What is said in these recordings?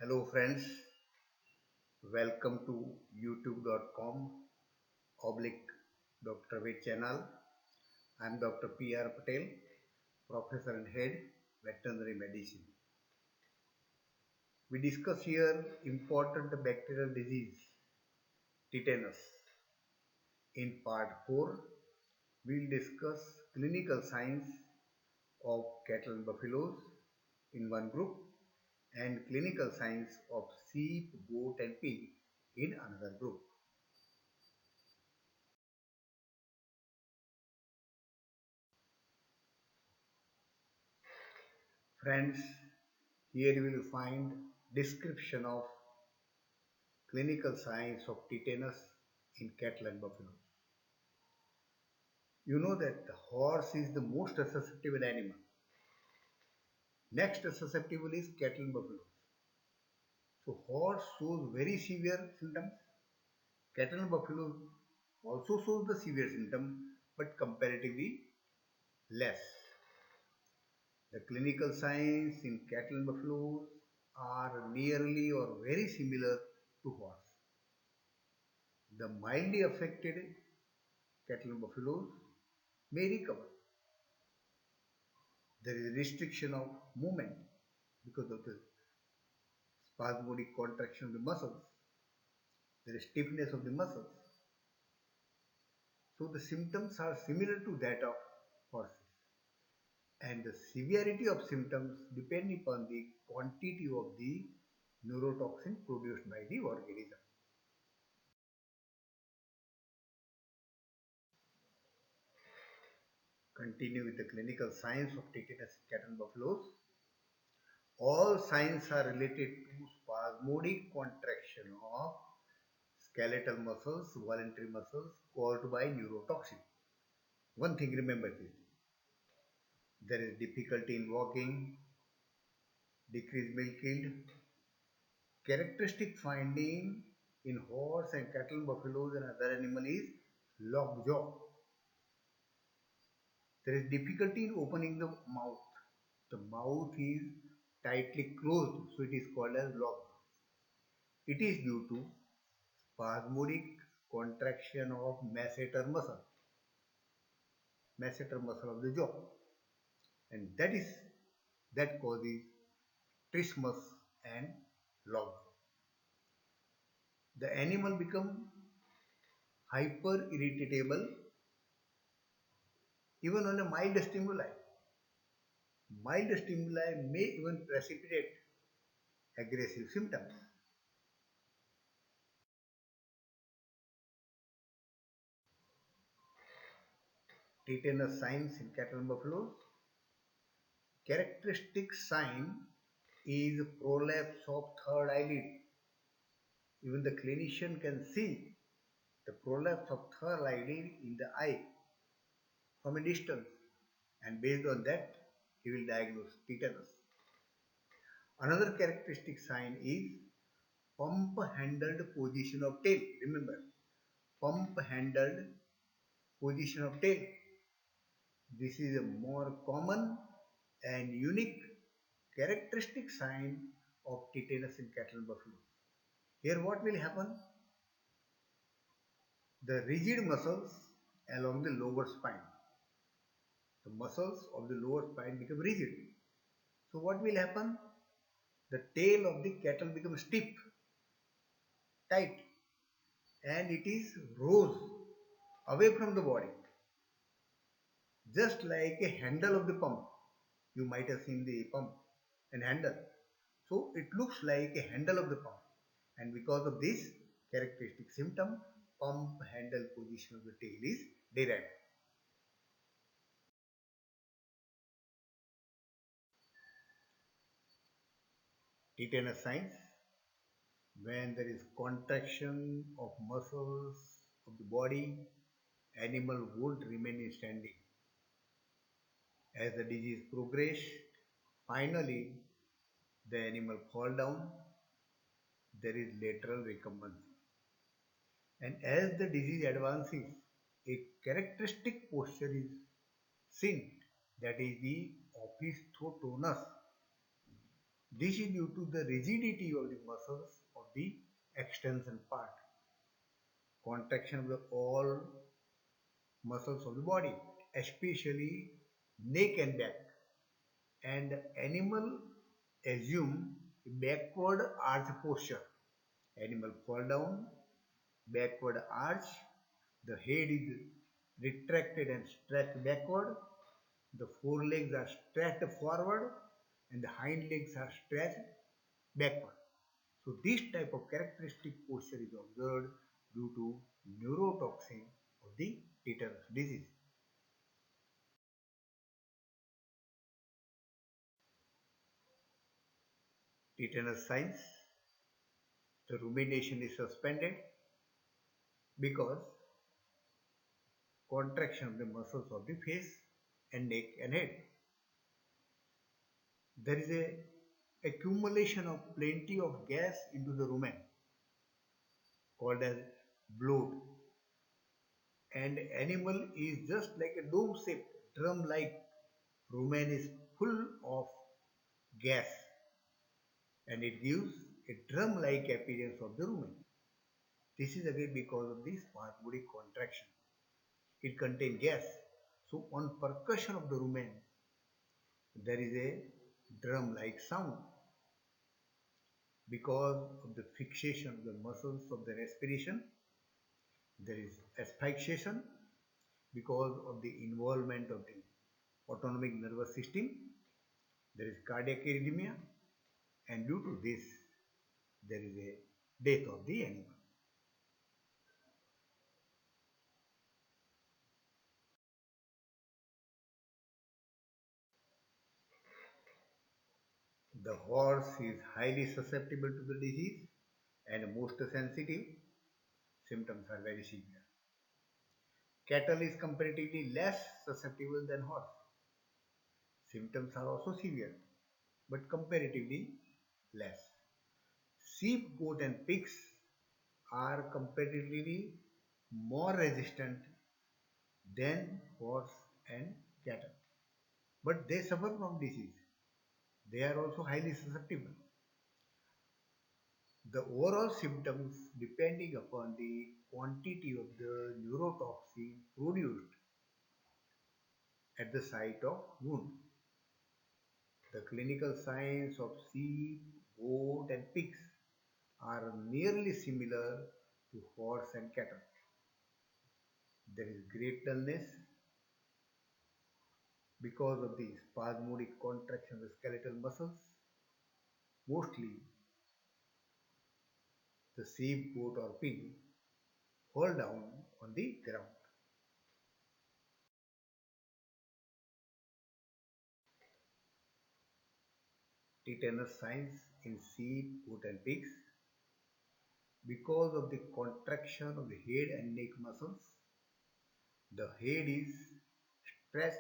Hello friends, welcome to youtube.com oblique Dr. Ved channel. I am Dr. P.R. Patel, Professor and Head, Veterinary Medicine. We discuss here important bacterial disease, tetanus. In part 4, we will discuss clinical signs of cattle and buffaloes in one group and clinical signs of sheep, goat and pig in another group. Friends, here you will find description of clinical signs of tetanus in cattle and buffalo. You know that the horse is the most susceptible animal. Next susceptible is cattle and buffalo. So horse shows very severe symptoms. Cattle and buffalo also shows the severe symptom but comparatively less. The clinical signs in cattle and buffaloes are nearly or very similar to horse. The mildly affected cattle and buffaloes may recover. There is restriction of movement because of the spasmodic contraction of the muscles. There is stiffness of the muscles. So the symptoms are similar to that of horses. And the severity of symptoms depend upon the quantity of the neurotoxin produced by the organism. Continue with the clinical signs of tetanus in cattle and buffaloes. All signs are related to spasmodic contraction of skeletal muscles, voluntary muscles caused by neurotoxin. One thing remember this, there is difficulty in walking, decreased milk yield. Characteristic finding in horse and cattle, buffaloes and other animal is locked jaw. There is difficulty in opening the mouth. The mouth is tightly closed, so it is called as locked. It is due to spasmodic contraction of masseter muscle of the jaw, and that causes trismus and log. The animal become hyper irritable even on a mild stimuli. Mild stimuli may even precipitate aggressive symptoms. Tetanus signs in cattle and buffaloes. Characteristic sign is prolapse of third eyelid. Even the clinician can see the prolapse of third eyelid in the eye from a distance, and based on that he will diagnose tetanus. Another characteristic sign is pump handled position of tail. Remember, pump handled position of tail. This is a more common and unique characteristic sign of tetanus in cattle and buffalo. Here what will happen? The rigid muscles along the lower spine. The muscles of the lower spine become rigid. So what will happen? The tail of the cattle becomes stiff, tight, and it is rose away from the body, just like a handle of the pump. You might have seen the pump and handle. So it looks like a handle of the pump, and because of this characteristic symptom, pump handle position of the tail is derived. Tetanus signs: when there is contraction of muscles of the body, animal won't remain in standing. As the disease progress, finally the animal fall down, there is lateral recumbency. And as the disease advances, a characteristic posture is seen, that is the opisthotonus. This is due to the rigidity of the muscles of the extension part, contraction of the all muscles of the body, especially neck and back. And animal assume a backward arch posture. Animal fall down, backward arch, the head is retracted and stretched backward, the forelegs are stretched forward, and the hind legs are stretched backward. So this type of characteristic posture is observed due to neurotoxin of the tetanus disease. Tetanus signs, the rumination is suspended because contraction of the muscles of the face and neck and head. There is a accumulation of plenty of gas into the rumen called as bloat, and animal is just like a dome shaped drum like rumen is full of gas, and it gives a drum like appearance of the rumen. This is again because of the spasmodic contraction. It contains gas. So on percussion of the rumen, there is a drum like sound because of the fixation of the muscles of the respiration. There is asphyxiation because of the involvement of the autonomic nervous system. There is cardiac arrhythmia, and due to this, there is a death of the animal. The horse is highly susceptible to the disease and most sensitive. Symptoms are very severe. Cattle is comparatively less susceptible than horse. Symptoms are also severe, but comparatively less. Sheep, goat, and pigs are comparatively more resistant than horse and cattle, but they suffer from disease. They are also highly susceptible. The overall symptoms depending upon the quantity of the neurotoxin produced at the site of wound. The clinical signs of sheep, goat, and pigs are nearly similar to horse and cattle. There is great dullness because of the spasmodic contraction of the skeletal muscles. Mostly, the sheep, goat, or pig fall down on the ground. Tetanus signs in sheep, goat, and pigs because of the contraction of the head and neck muscles. The head is stressed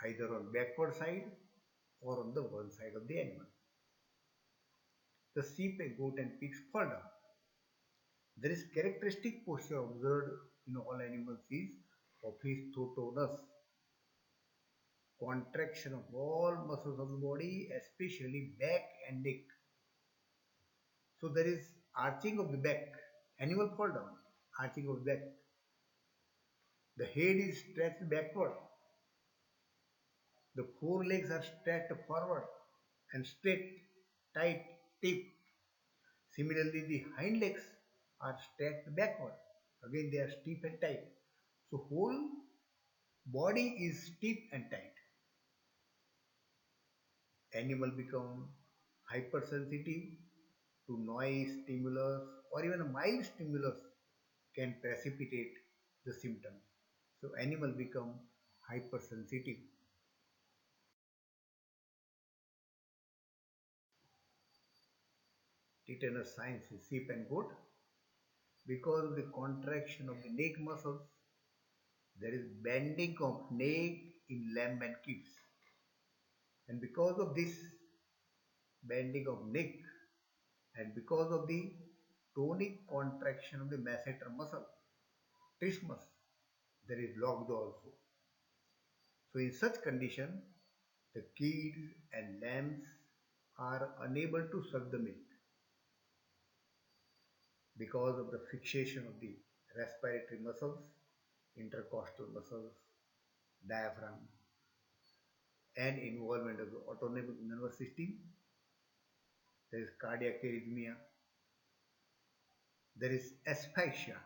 either on backward side or on the one side of the animal. The sheep, goat, and pigs fall down. There is characteristic posture observed in all animals is opisthotonus, contraction of all muscles of the body, especially back and neck. So there is arching of the back. Animal fall down, arching of the back. The head is stretched backward. The forelegs are stretched forward and straight, tight, stiff. Similarly, the hind legs are stretched backward. Again, they are stiff and tight. So whole body is stiff and tight. Animal become hypersensitive to noise, stimulus, or even a mild stimulus can precipitate the symptoms. So animal become hypersensitive. Tetanus signs in sheep and goat because of the contraction of the neck muscles. There is bending of neck in lamb and kids, and because of this bending of neck and because of the tonic contraction of the masseter muscle, trismus, there is lockjaw also. So in such condition, the kids and lambs are unable to suck the milk because of the fixation of the respiratory muscles, intercostal muscles, diaphragm, and involvement of the autonomic nervous system. There is cardiac arrhythmia, there is asphyxia,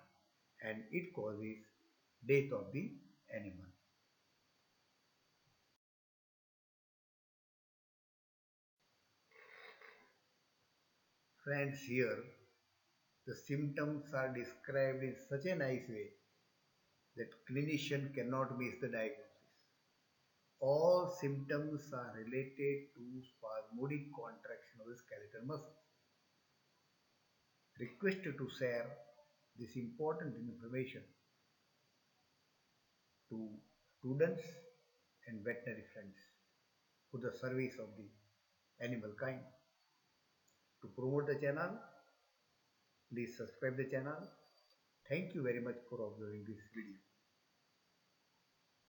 and it causes death of the animal. Friends, here the symptoms are described in such a nice way that clinician cannot miss the diagnosis. All symptoms are related to spasmodic contraction of the skeletal muscles. Requested to share this important information to students and veterinary friends for the service of the animal kind. To promote the channel, please subscribe the channel. Thank you very much for observing this video.